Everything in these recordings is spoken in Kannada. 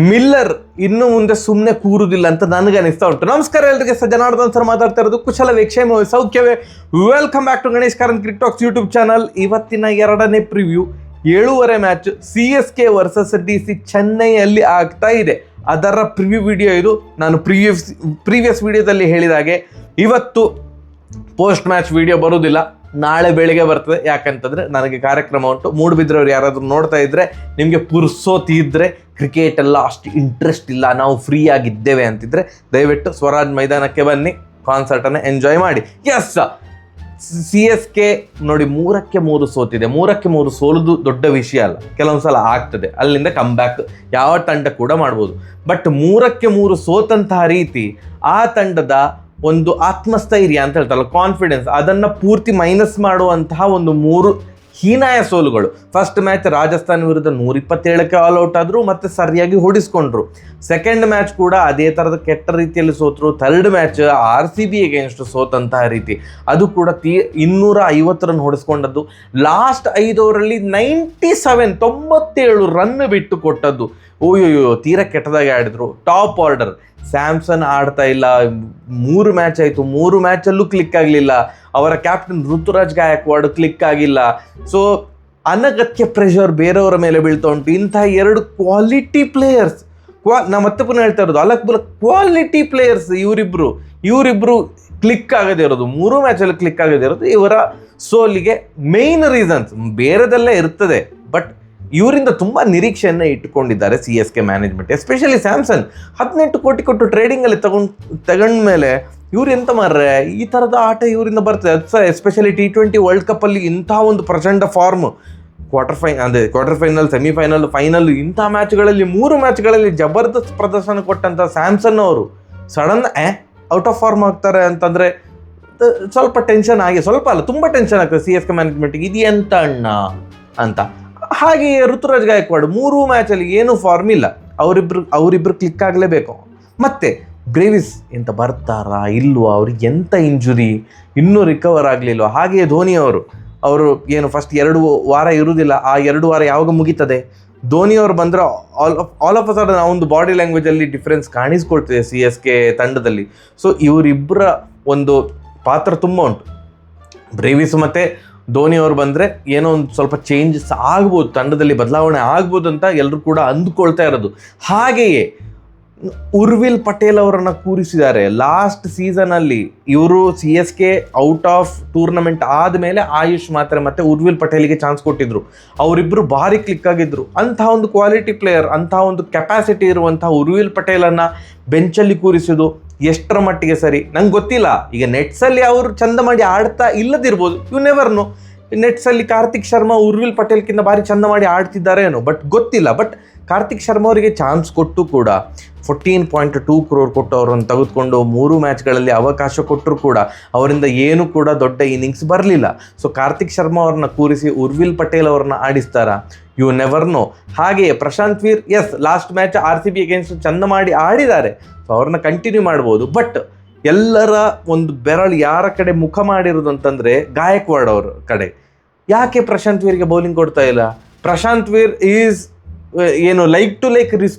ಮಿಲ್ಲರ್ ಇನ್ನು ಮುಂದೆ ಸುಮ್ಮನೆ ಕೂರುದಿಲ್ಲ ಅಂತ ನನಗೆ ಅನಿಸ್ತಾ ಉಂಟು. ನಮಸ್ಕಾರ ಎಲ್ಲರಿಗೆ, ಜನಾರ್ದನ್ ಸರ್ ಮಾತಾಡ್ತಾ ಇರೋದು. ಕುಶಲವೇ, ಕ್ಷೇಮವೇ, ಸೌಖ್ಯವೇ? Welcome back to Ganesh Karanth cricket talks YouTube channel. ಇವತ್ತಿನ ಎರಡನೇ preview 7:30 match CSK versus DC ಚೆನ್ನೈಯಲ್ಲಿ ಆಗ್ತಾ ಇದೆ. ಅದರ ಪ್ರಿವ್ಯೂ ವಿಡಿಯೋ ಇದು. ನಾನು ಪ್ರೀವಿಯಸ್ ವಿಡಿಯೋದಲ್ಲಿ ಹೇಳಿದ ಹಾಗೆ ಇವತ್ತು ಪೋಸ್ಟ್ ಮ್ಯಾಚ್ ವಿಡಿಯೋ ಬರೋದಿಲ್ಲ, ನಾಳೆ ಬೆಳಿಗ್ಗೆ ಬರ್ತದೆ. ಯಾಕಂತಂದರೆ ನನಗೆ ಕಾರ್ಯಕ್ರಮ ಉಂಟು. ಮೂಡುಬಿದ್ರವ್ರು ಯಾರಾದರೂ ನೋಡ್ತಾ ಇದ್ದರೆ ನಿಮಗೆ ಪುರ್ಸೋತಿದ್ರೆ ಕ್ರಿಕೆಟ್ ಎಲ್ಲ ಅಷ್ಟು ಇಂಟ್ರೆಸ್ಟ್ ಇಲ್ಲ, ನಾವು ಫ್ರೀ ಆಗಿದ್ದೇವೆ ಅಂತಿದ್ರೆ ದಯವಿಟ್ಟು ಸ್ವರಾಜ್ ಮೈದಾನಕ್ಕೆ ಬನ್ನಿ, ಕಾನ್ಸರ್ಟನ್ನು ಎಂಜಾಯ್ ಮಾಡಿ. ಎಸ್, CSK ನೋಡಿ 3-3 ಸೋತಿದೆ. 3-3 ಸೋಲುದು ದೊಡ್ಡ ವಿಷಯ ಅಲ್ಲ, ಕೆಲವೊಂದು ಸಲ ಆಗ್ತದೆ, ಅಲ್ಲಿಂದ ಕಮ್ ಬ್ಯಾಕ್ ಯಾವ ತಂಡ ಕೂಡ ಮಾಡ್ಬೋದು. ಬಟ್ 3-3 ಸೋತಂತಹ ರೀತಿ ಆ ತಂಡದ ಒಂದು ಆತ್ಮಸ್ಥೈರ್ಯ ಅಂತ ಹೇಳ್ತಾರಲ್ಲ, ಕಾನ್ಫಿಡೆನ್ಸ್, ಅದನ್ನು ಪೂರ್ತಿ ಮೈನಸ್ ಮಾಡುವಂತಹ ಒಂದು 3 ಹೀನಾಯ ಸೋಲುಗಳು. ಫಸ್ಟ್ ಮ್ಯಾಚ್ ರಾಜಸ್ಥಾನ್ ವಿರುದ್ಧ 127ಕ್ಕೆ ಆಲ್ ಔಟ್ ಆದರು, ಮತ್ತು ಸರಿಯಾಗಿ ಹೊಡಿಸ್ಕೊಂಡ್ರು. ಸೆಕೆಂಡ್ ಮ್ಯಾಚ್ ಕೂಡ ಅದೇ ಥರದ ಕೆಟ್ಟ ರೀತಿಯಲ್ಲಿ ಸೋತರು. ಥರ್ಡ್ ಮ್ಯಾಚ್ RCB ಎಗೇನ್ಸ್ಟ್ ಸೋತಂತಹ ರೀತಿ, ಅದು ಕೂಡ 250 ರನ್ ಹೊಡಿಸ್ಕೊಂಡದ್ದು. ಲಾಸ್ಟ್ 5 ಓವರಲ್ಲಿ 97 ರನ್ ಬಿಟ್ಟು ಕೊಟ್ಟದ್ದು. ಓಯ್ಯೋ, ತೀರ ಕೆಟ್ಟದಾಗಿ ಆಡಿದ್ರು. ಟಾಪ್ ಆರ್ಡರ್ ಸ್ಯಾಮ್ಸನ್ ಆಡ್ತಾ ಇಲ್ಲ. 3 ಮ್ಯಾಚ್ ಆಯಿತು, 3 ಮ್ಯಾಚಲ್ಲೂ ಕ್ಲಿಕ್ ಆಗಲಿಲ್ಲ. ಅವರ ಕ್ಯಾಪ್ಟನ್ ಋತುರಾಜ್ ಗಾಯಕ್ವಾಡ್ ಕ್ಲಿಕ್ ಆಗಿಲ್ಲ. ಸೊ ಅನಗತ್ಯ ಪ್ರೆಷರ್ ಬೇರೆಯವರ ಮೇಲೆ ಬೀಳ್ತಾ ಉಂಟು. ಇಂತಹ 2 ಕ್ವಾಲಿಟಿ ಪ್ಲೇಯರ್ಸ್, ನಾ ಮತ್ತೆ ಪುನಃ ಹೇಳ್ತಾ ಇರೋದು, ಅಲಕ್ ಕ್ವಾಲಿಟಿ ಪ್ಲೇಯರ್ಸ್ ಇವರಿಬ್ರು ಕ್ಲಿಕ್ ಆಗದೇ ಇರೋದು, 3 ಮ್ಯಾಚಲ್ಲಿ ಕ್ಲಿಕ್ ಆಗದೇ ಇರೋದು ಇವರ ಸೋಲಿಗೆ ಮೇನ್ ರೀಸನ್ಸ್. ಬೇರೆದೆಲ್ಲ ಇರ್ತದೆ, ಬಟ್ ಇವರಿಂದ ತುಂಬ ನಿರೀಕ್ಷೆಯನ್ನು ಇಟ್ಟುಕೊಂಡಿದ್ದಾರೆ CSK ಮ್ಯಾನೇಜ್ಮೆಂಟ್. ಎಸ್ಪೆಷಲಿ ಸ್ಯಾಮ್ಸನ್ 18 ಕೋಟಿ ಕೊಟ್ಟು ಟ್ರೇಡಿಂಗಲ್ಲಿ ತಗೊಂಡ್ಮೇಲೆ ಇವ್ರು ಎಂತ ಮಾರ್ರೆ, ಈ ಥರದ ಆಟ ಇವರಿಂದ ಬರ್ತದೆ. ಅದು ಎಸ್ಪೆಷಲಿ T20 ವರ್ಲ್ಡ್ ಕಪ್ಪಲ್ಲಿ ಇಂಥ ಒಂದು ಪ್ರಚಂಡ form, quarter final, semifinal, final, ಇಂಥ ಮ್ಯಾಚ್ಗಳಲ್ಲಿ 3 ಮ್ಯಾಚ್ಗಳಲ್ಲಿ ಜಬರ್ದಸ್ತ್ ಪ್ರದರ್ಶನ ಕೊಟ್ಟಂಥ ಸ್ಯಾಮ್ಸನ್ ಅವರು ಸಡನ್ ಔಟ್ ಆಫ್ ಫಾರ್ಮ್ ಆಗ್ತಾರೆ ಅಂತಂದರೆ ಸ್ವಲ್ಪ ಟೆನ್ಷನ್ ಆಗಿ, ಸ್ವಲ್ಪ ಅಲ್ಲ ತುಂಬ ಟೆನ್ಷನ್ ಆಗ್ತದೆ CSK ಮ್ಯಾನೇಜ್ಮೆಂಟಿಗೆ. ಇದು ಎಂತ ಅಣ್ಣ ಅಂತ. ಹಾಗೆಯೇ ಋತುರಾಜ್ ಗಾಯಕ್ವಾಡ್ 3 ಮ್ಯಾಚಲ್ಲಿ ಏನೂ ಫಾರ್ಮ್ ಇಲ್ಲ, ಅವರಿಬ್ರು ಕ್ಲಿಕ್ ಆಗಲೇಬೇಕು. ಮತ್ತು ಬ್ರೇವಿಸ್ ಎಂತ ಬರ್ತಾರಾ ಇಲ್ವಾ, ಅವ್ರಿಗೆ ಎಂತ ಇಂಜುರಿ, ಇನ್ನೂ ರಿಕವರ್ ಆಗಲಿಲ್ವ. ಹಾಗೆಯೇ ಧೋನಿ ಅವರು ಏನು ಫಸ್ಟ್ 2 ವಾರ ಇರುವುದಿಲ್ಲ, ಆ 2 ವಾರ ಯಾವಾಗ ಮುಗೀತದೆ. ಧೋನಿಯವರು ಬಂದರೆ ಆಲ್ ಆಫ್ ಅ ಸಡನ್ ಆ ಒಂದು ಬಾಡಿ ಲ್ಯಾಂಗ್ವೇಜಲ್ಲಿ ಡಿಫ್ರೆನ್ಸ್ ಕಾಣಿಸ್ಕೊಳ್ತಿದೆ CSK ತಂಡದಲ್ಲಿ. ಸೊ ಇವರಿಬ್ಬರ ಒಂದು ಪಾತ್ರ ತುಂಬ ಉಂಟು. ಬ್ರೇವಿಸ್ ಮತ್ತು ಧೋನಿಯವರು ಬಂದರೆ ಏನೋ ಒಂದು ಸ್ವಲ್ಪ ಚೇಂಜಸ್ ಆಗ್ಬೋದು, ತಂಡದಲ್ಲಿ ಬದಲಾವಣೆ ಆಗ್ಬೋದು ಅಂತ ಎಲ್ಲರೂ ಕೂಡ ಅಂದುಕೊಳ್ತಾ ಇರೋದು. ಹಾಗೆಯೇ ಉರ್ವಿಲ್ ಪಟೇಲ್ ಅವರನ್ನು ಕೂರಿಸಿದ್ದಾರೆ. ಲಾಸ್ಟ್ ಸೀಸನಲ್ಲಿ ಇವರು CSK ಔಟ್ ಆಫ್ ಟೂರ್ನಮೆಂಟ್ ಆದಮೇಲೆ ಆಯುಷ್ ಮಾತ್ರೆ ಮತ್ತು ಉರ್ವಿಲ್ ಪಟೇಲಿಗೆ ಚಾನ್ಸ್ ಕೊಟ್ಟಿದ್ರು. ಅವರಿಬ್ಬರು ಭಾರಿ ಕ್ಲಿಕ್ ಆಗಿದ್ದರು. ಅಂತಹ ಒಂದು ಕ್ವಾಲಿಟಿ ಪ್ಲೇಯರ್, ಅಂತಹ ಒಂದು ಕೆಪಾಸಿಟಿ ಇರುವಂತಹ ಉರ್ವಿಲ್ ಪಟೇಲನ್ನು ಬೆಂಚಲ್ಲಿ ಕೂರಿಸೋದು ಎಷ್ಟರ ಮಟ್ಟಿಗೆ ಸರಿ ನಂಗೆ ಗೊತ್ತಿಲ್ಲ. ಈಗ ನೆಟ್ಸಲ್ಲಿ ಅವರು ಚಂದ ಮಾಡಿ ಆಡ್ತಾ ಇಲ್ಲದಿರ್ಬೋದು, ಯು ನೆವರ್ ನೋ. ನೆಟ್ಸಲ್ಲಿ ಕಾರ್ತಿಕ್ ಶರ್ಮಾ ಉರ್ವಿಲ್ ಪಟೇಲ್ಕಿಂತ ಭಾರಿ ಚಂದ ಮಾಡಿ ಆಡ್ತಿದ್ದಾರೆ ಏನೋ, ಬಟ್ ಗೊತ್ತಿಲ್ಲ. ಬಟ್ ಕಾರ್ತಿಕ್ ಶರ್ಮಾ ಅವರಿಗೆ ಚಾನ್ಸ್ ಕೊಟ್ಟು ಕೂಡ 14.2 crore ಕೊಟ್ಟು ಅವರನ್ನು ತೆಗೆದುಕೊಂಡು 3 ಮ್ಯಾಚ್ಗಳಲ್ಲಿ ಅವಕಾಶ ಕೊಟ್ಟರು ಕೂಡ ಅವರಿಂದ ಏನು ಕೂಡ ದೊಡ್ಡ ಇನ್ನಿಂಗ್ಸ್ ಬರಲಿಲ್ಲ. ಸೊ ಕಾರ್ತಿಕ್ ಶರ್ಮಾ ಅವ್ರನ್ನ ಕೂರಿಸಿ ಉರ್ವಿಲ್ ಪಟೇಲ್ ಅವ್ರನ್ನ ಆಡಿಸ್ತಾರ, ಯು ನೆವರ್ ನೋ. ಹಾಗೆಯೇ Prashant Veer, as last match RCB against ಚಂದ ಮಾಡಿ ಆಡಿದ್ದಾರೆ, ಸೊ ಅವ್ರನ್ನ ಕಂಟಿನ್ಯೂ ಮಾಡ್ಬೋದು. ಬಟ್ ಎಲ್ಲರ ಒಂದು ಬೆರಳು ಯಾರ ಕಡೆ ಮುಖ ಮಾಡಿರೋದು ಅಂತಂದರೆ ಗಾಯಕ್ವಾಡ್ ಅವ್ರ ಕಡೆ. ಯಾಕೆ ಪ್ರಶಾಂತ್ ವೀರ್ಗೆ ಬೌಲಿಂಗ್ ಕೊಡ್ತಾ ಇಲ್ಲ? ಪ್ರಶಾಂತ್ ವೀರ್ ಈಸ್ ಏನು like to like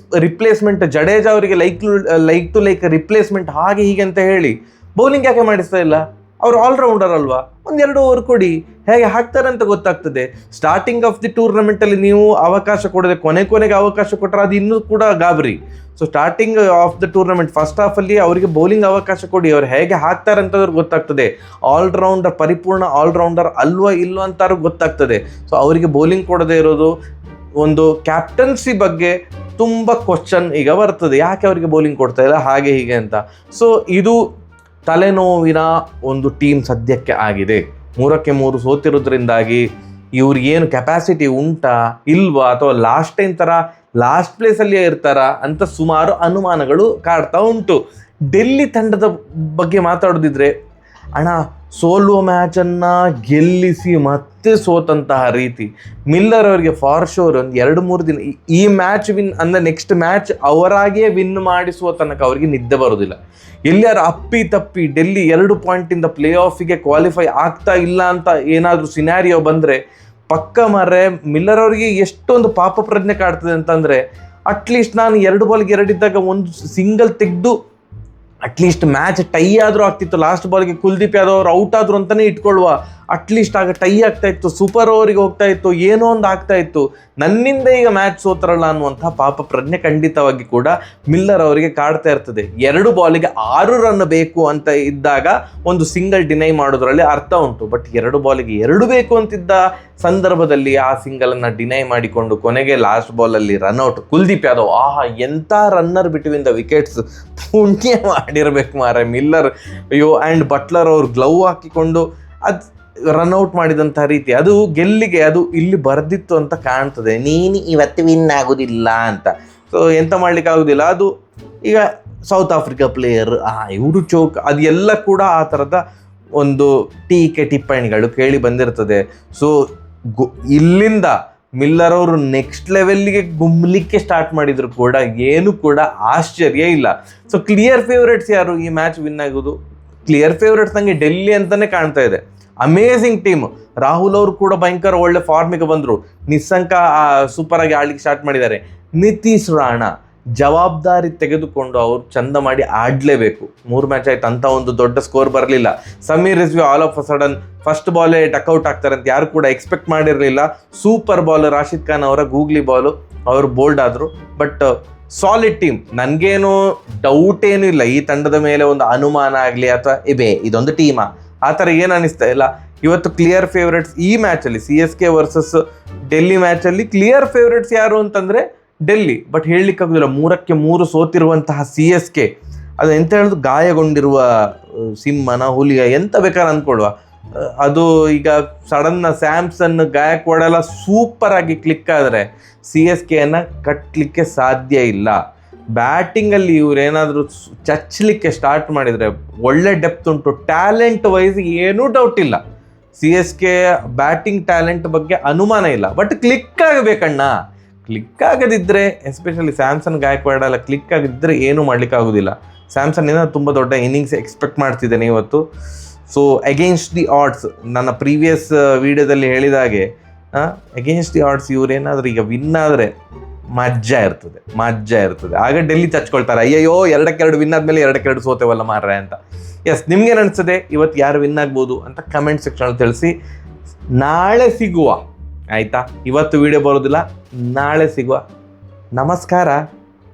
replacement, Jadeja ಅವರಿಗೆ ಲೈಕ್ ಟು ಲೈಕ್ ರಿಪ್ಲೇಸ್ಮೆಂಟ್, ಹಾಗೆ ಹೀಗೆ ಅಂತ ಹೇಳಿ ಬೌಲಿಂಗ್ ಯಾಕೆ ಮಾಡಿಸ್ತಾ ಇಲ್ಲ? ಅವರು ಆಲ್ರೌಂಡರ್ ಅಲ್ವಾ, 1-2 ಓವರ್ ಕೊಡಿ, ಹೇಗೆ ಹಾಕ್ತಾರೆ ಅಂತ ಗೊತ್ತಾಗ್ತದೆ. ಸ್ಟಾರ್ಟಿಂಗ್ ಆಫ್ ದಿ ಟೂರ್ನಮೆಂಟಲ್ಲಿ ನೀವು ಅವಕಾಶ ಕೊಡದೆ ಕೊನೆಗೆ ಅವಕಾಶ ಕೊಟ್ಟರೆ ಅದು ಇನ್ನೂ ಕೂಡ ಗಾಬರಿ. So starting of the tournament first ಹಾಫಲ್ಲಿ ಅವರಿಗೆ ಬೌಲಿಂಗ್ ಅವಕಾಶ ಕೊಡಿ, ಅವ್ರು ಹೇಗೆ ಹಾಕ್ತಾರೆ ಅಂತಂದ್ರೆ ಗೊತ್ತಾಗ್ತದೆ. ಆಲ್ರೌಂಡರ್, ಪರಿಪೂರ್ಣ ಆಲ್ರೌಂಡರ್ ಅಲ್ವಾ ಇಲ್ವ ಅಂತಾರು ಗೊತ್ತಾಗ್ತದೆ. ಸೊ ಅವರಿಗೆ ಬೌಲಿಂಗ್ ಕೊಡದೇ ಇರೋದು ಒಂದು ಕ್ಯಾಪ್ಟನ್ಸಿ ಬಗ್ಗೆ ತುಂಬ ಕ್ವಶನ್ ಈಗ ಬರ್ತದೆ, ಯಾಕೆ ಅವರಿಗೆ ಬೌಲಿಂಗ್ ಕೊಡ್ತಾ ಇಲ್ಲ ಹಾಗೆ ಹೀಗೆ ಅಂತ. ಸೊ ಇದು ತಲೆನೋವಿನ ಒಂದು ಟೀಮ್ ಸದ್ಯಕ್ಕೆ ಆಗಿದೆ. 3-3 ಸೋತಿರೋದ್ರಿಂದಾಗಿ ಇವ್ರಿಗೇನು ಕೆಪಾಸಿಟಿ ಉಂಟಾ ಇಲ್ವಾ, ಅಥವಾ ಲಾಸ್ಟ್ ಟೈಮ್ ಥರ ಲಾಸ್ಟ್ ಪ್ಲೇಸಲ್ಲಿಯೇ ಇರ್ತಾರಾ ಅಂತ ಸುಮಾರು ಅನುಮಾನಗಳು ಕಾಡ್ತಾ ಉಂಟು. ಡೆಲ್ಲಿ ತಂಡದ ಬಗ್ಗೆ ಮಾತಾಡೋದಿದ್ರೆ, ಅಣ್ಣ ಸೋಲುವ ಮ್ಯಾಚನ್ನು ಗೆಲ್ಲಿಸಿ ಮತ್ತೆ ಸೋತಂತಹ ರೀತಿ ಮಿಲ್ಲರ್ ಅವರಿಗೆ ಫಾರ್ ಶೋರ್ ಒಂದು 2-3 ದಿನ ಈ ಮ್ಯಾಚ್ ವಿನ್ ಅಂದರೆ ನೆಕ್ಸ್ಟ್ ಮ್ಯಾಚ್ ಅವರಾಗಿಯೇ ವಿನ್ ಮಾಡಿಸುವ ತನಕ ಅವರಿಗೆ ನಿದ್ದೆ ಬರೋದಿಲ್ಲ. ಎಲ್ಲಾರು ಅಪ್ಪಿ ತಪ್ಪಿ ಡೆಲ್ಲಿ 2 ಪಾಯಿಂಟಿಂದ ಪ್ಲೇ ಆಫಿಗೆ ಕ್ವಾಲಿಫೈ ಆಗ್ತಾ ಇಲ್ಲ ಅಂತ ಏನಾದರೂ ಸಿನಾರಿಯೋ ಬಂದರೆ ಪಕ್ಕ ಮಾರ್ರೆ ಮಿಲ್ಲರ್ ಅವರಿಗೆ ಎಷ್ಟೊಂದು ಪಾಪ ಪ್ರಜ್ಞೆ ಕಾಡ್ತದೆ ಅಂತಂದರೆ, ಅಟ್ಲೀಸ್ಟ್ ನಾನು 2 ಬಾಲ್ಗೆ 2 ಇದ್ದಾಗ ಒಂದು ಸಿಂಗಲ್ ತೆಗೆದು ಅಟ್ಲೀಸ್ಟ್ ಮ್ಯಾಚ್ ಟೈ ಆದರೂ ಆಗ್ತಿತ್ತು. ಲಾಸ್ಟ್ ಬಾಲ್ಗೆ ಕುಲ್ದೀಪ್ ಯಾದವ್ ಅವರು ಔಟ್ ಆದ್ರು ಅಂತಲೇ ಇಟ್ಕೊಳ್ಳುವ, ಅಟ್ಲೀಸ್ಟ್ ಆಗ ಟೈ ಆಗ್ತಾ ಇತ್ತು, ಸೂಪರ್ ಓವರಿಗೆ ಹೋಗ್ತಾ ಇತ್ತು, ಏನೋ ಒಂದು ಆಗ್ತಾ ಇತ್ತು. ನನ್ನಿಂದ ಈಗ ಮ್ಯಾಚ್ ಸೋತರಲ್ಲ ಅನ್ನುವಂಥ ಪಾಪ ಪ್ರಜ್ಞೆ ಖಂಡಿತವಾಗಿ ಕೂಡ ಮಿಲ್ಲರ್ ಅವರಿಗೆ ಕಾಡ್ತಾ ಇರ್ತದೆ. 2 ಬಾಲಿಗೆ 6 ರನ್ ಬೇಕು ಅಂತ ಇದ್ದಾಗ ಒಂದು ಸಿಂಗಲ್ ಡಿನೈ ಮಾಡೋದ್ರಲ್ಲಿ ಅರ್ಥ ಉಂಟು. ಬಟ್ 2 ಬಾಲಿಗೆ 2 ಬೇಕು ಅಂತಿದ್ದ ಸಂದರ್ಭದಲ್ಲಿ ಆ ಸಿಂಗಲನ್ನು ಡಿನೈ ಮಾಡಿಕೊಂಡು ಕೊನೆಗೆ ಲಾಸ್ಟ್ ಬಾಲಲ್ಲಿ ರನ್ಔಟ್. ಕುಲ್ದೀಪ್ ಯಾದವ್ ಎಂಥ ರನ್ನರ್ ಬಿಟ್ವೀನ್ ದ ವಿಕೆಟ್ಸ್, ಪುಣ್ಯ ಮಾಡಿರ್ಬೇಕು ಮಾರ ಮಿಲ್ಲರ್. ಅಯ್ಯೋ, ಆ್ಯಂಡ್ ಬಟ್ಲರ್ ಅವ್ರು ಗ್ಲೌ ಹಾಕಿಕೊಂಡು ಅದು ರನ್ಔಟ್ ಮಾಡಿದಂಥ ರೀತಿ, ಅದು ಗೆಲ್ಲಿಗೆ ಅದು ಇಲ್ಲಿ ಬರೆದಿತ್ತು ಅಂತ ಕಾಣ್ತದೆ. ನೀನು ಇವತ್ತು ವಿನ್ ಆಗೋದಿಲ್ಲ ಅಂತ. ಸೊ ಎಂತ ಮಾಡ್ಲಿಕ್ಕೆ ಆಗೋದಿಲ್ಲ. ಅದು ಈಗ ಸೌತ್ ಆಫ್ರಿಕಾ ಪ್ಲೇಯರ್ ಇವರು ಚೋಕ್, ಅದು ಎಲ್ಲ ಕೂಡ ಆ ಥರದ ಒಂದು ಟೀಕೆ ಟಿಪ್ಪಣಿಗಳು ಕೇಳಿ ಬಂದಿರ್ತದೆ. ಸೊ ಇಲ್ಲಿಂದ ಮಿಲ್ಲರ್ ಅವರು ನೆಕ್ಸ್ಟ್ ಲೆವೆಲ್ಗೆ ಗುಮ್ಮಲಿಕ್ಕೆ ಸ್ಟಾರ್ಟ್ ಮಾಡಿದ್ರು ಕೂಡ ಏನು ಕೂಡ ಆಶ್ಚರ್ಯ ಇಲ್ಲ. ಸೊ ಕ್ಲಿಯರ್ ಫೇವ್ರೇಟ್ಸ್ ಯಾರು ಈ ಮ್ಯಾಚ್ ವಿನ್ ಆಗೋದು? ಕ್ಲಿಯರ್ ಫೇವ್ರೇಟ್ಸ್ ನನಗೆ ಡೆಲ್ಲಿ ಅಂತಲೇ ಕಾಣ್ತಾ ಇದೆ. Amazing team. ರಾಹುಲ್ ಅವರು ಕೂಡ ಭಯಂಕರ ಒಳ್ಳೆ ಫಾರ್ಮಿಗೆ ಬಂದರು. ನಿಸ್ಸಂಕ ಸೂಪರ್ ಆಗಿ ಆಡ್ಲಿಕ್ಕೆ ಸ್ಟಾರ್ಟ್ ಮಾಡಿದ್ದಾರೆ. ನಿತೀಶ್ ರಾಣಾ ಜವಾಬ್ದಾರಿ ತೆಗೆದುಕೊಂಡು ಅವರು ಚಂದ ಮಾಡಿ ಆಡಲೇಬೇಕು. 3 ಮ್ಯಾಚ್ ಆಯ್ತು, ಅಂತ ಒಂದು ದೊಡ್ಡ ಸ್ಕೋರ್ ಬರಲಿಲ್ಲ. Sameer Rizvi all of a sudden first ಬಾಲೇ ಡಕ್ಔಟ್ ಆಗ್ತಾರೆ ಅಂತ ಯಾರು ಕೂಡ ಎಕ್ಸ್ಪೆಕ್ಟ್ ಮಾಡಿರಲಿಲ್ಲ. ಸೂಪರ್ ಬಾಲ್ ರಾಶಿದ್ ಖಾನ್ ಅವರ ಗೂಗ್ಲಿ ಬಾಲು, ಅವರು ಬೋಲ್ಡ್ ಆದರು. But solid team. ನನಗೇನು ಡೌಟ್ ಏನೂ ಇಲ್ಲ ಈ ತಂಡದ ಮೇಲೆ ಒಂದು ಅನುಮಾನ ಆಗಲಿ ಅಥವಾ ಇದೊಂದು ಟೀಮಾ ಆ ಥರ ಏನು ಅನ್ನಿಸ್ತಾ ಇಲ್ಲ. ಇವತ್ತು ಕ್ಲಿಯರ್ ಫೇವ್ರೇಟ್ಸ್ ಈ ಮ್ಯಾಚಲ್ಲಿ CSK ವರ್ಸಸ್ ಡೆಲ್ಲಿ ಮ್ಯಾಚಲ್ಲಿ ಕ್ಲಿಯರ್ ಫೇವ್ರೇಟ್ಸ್ ಯಾರು ಅಂತಂದರೆ ಡೆಲ್ಲಿ. ಬಟ್ ಹೇಳಲಿಕ್ಕಾಗೋದಿಲ್ಲ, 3ಕ್ಕೆ 3 ಸೋತಿರುವಂತಹ CSK ಅದು ಎಂತ ಹೇಳೋದು, ಗಾಯಗೊಂಡಿರುವ ಸಿಂಹನ ಹುಲಿಯ ಎಂತ ಬೇಕಾದ್ರೆ ಅಂದ್ಕೊಳ್ಳುವ. ಅದು ಈಗ ಸಡನ್ನ ಸ್ಯಾಮ್ಸನ್ ಗಾಯಕ್ವಾಡ್ ಎಲ್ಲ ಸೂಪರ್ ಆಗಿ ಕ್ಲಿಕ್ ಆದರೆ CSKಯನ್ನು ಕಟ್ಟಲಿಕ್ಕೆ ಸಾಧ್ಯ ಇಲ್ಲ. ಬ್ಯಾಟಿಂಗಲ್ಲಿ ಇವರೇನಾದರೂ ಚಚ್ಚಲಿಕ್ಕೆ ಸ್ಟಾರ್ಟ್ ಮಾಡಿದರೆ ಒಳ್ಳೆ ಡೆಪ್ತ್ ಉಂಟು. ಟ್ಯಾಲೆಂಟ್ ವೈಸ್ ಏನೂ ಡೌಟ್ ಇಲ್ಲ, CSK ಬ್ಯಾಟಿಂಗ್ ಟ್ಯಾಲೆಂಟ್ ಬಗ್ಗೆ ಅನುಮಾನ ಇಲ್ಲ. ಬಟ್ ಕ್ಲಿಕ್ ಆಗಬೇಕಣ್ಣ. ಕ್ಲಿಕ್ ಆಗದಿದ್ದರೆ, ಎಸ್ಪೆಷಲಿ ಸ್ಯಾಮ್ಸನ್ ಗಾಯಕ್ವಾಡ್ ಎಲ್ಲ ಕ್ಲಿಕ್ ಆಗದಿದ್ದರೆ ಏನೂ ಮಾಡಲಿಕ್ಕಾಗೋದಿಲ್ಲ. ಸ್ಯಾಮ್ಸನ್ನಿಂದ ತುಂಬ ದೊಡ್ಡ ಇನ್ನಿಂಗ್ಸ್ ಎಕ್ಸ್ಪೆಕ್ಟ್ ಮಾಡ್ತಿದ್ದೇನೆ ಇವತ್ತು. ಸೊ ಅಗೇನ್ಸ್ಟ್ ದಿ ಆಡ್ಸ್, ನನ್ನ ಪ್ರೀವಿಯಸ್ ವಿಡಿಯೋದಲ್ಲಿ ಹೇಳಿದ ಹಾಗೆ ಅಗೇನ್ಸ್ಟ್ ದಿ ಆಡ್ಸ್ ಇವರೇನಾದರೂ ಈಗ ವಿನ್ ಆದರೆ ಮಜ್ಜಾ ಇರ್ತದೆ. ಆಗ ಡೆಲ್ಲಿ ಚಚ್ಕೊಳ್ತಾರೆ, ಅಯ್ಯಯ್ಯೋ 2-2 ವಿನ್ ಆದಮೇಲೆ 2-2 ಸೋತೇವಲ್ಲ ಮಾರ್ರೆ ಅಂತ. ಎಸ್, ನಿಮ್ಗೇನು ಅನಿಸ್ತದೆ ಇವತ್ತು ಯಾರು ವಿನ್ ಆಗ್ಬೋದು ಅಂತ ಕಮೆಂಟ್ ಸೆಕ್ಷನಲ್ಲಿ ತಿಳಿಸಿ. ನಾಳೆ ಸಿಗುವ, ಆಯಿತಾ? ಇವತ್ತು ವಿಡಿಯೋ ಬರೋದಿಲ್ಲ, ನಾಳೆ ಸಿಗುವ. ನಮಸ್ಕಾರ.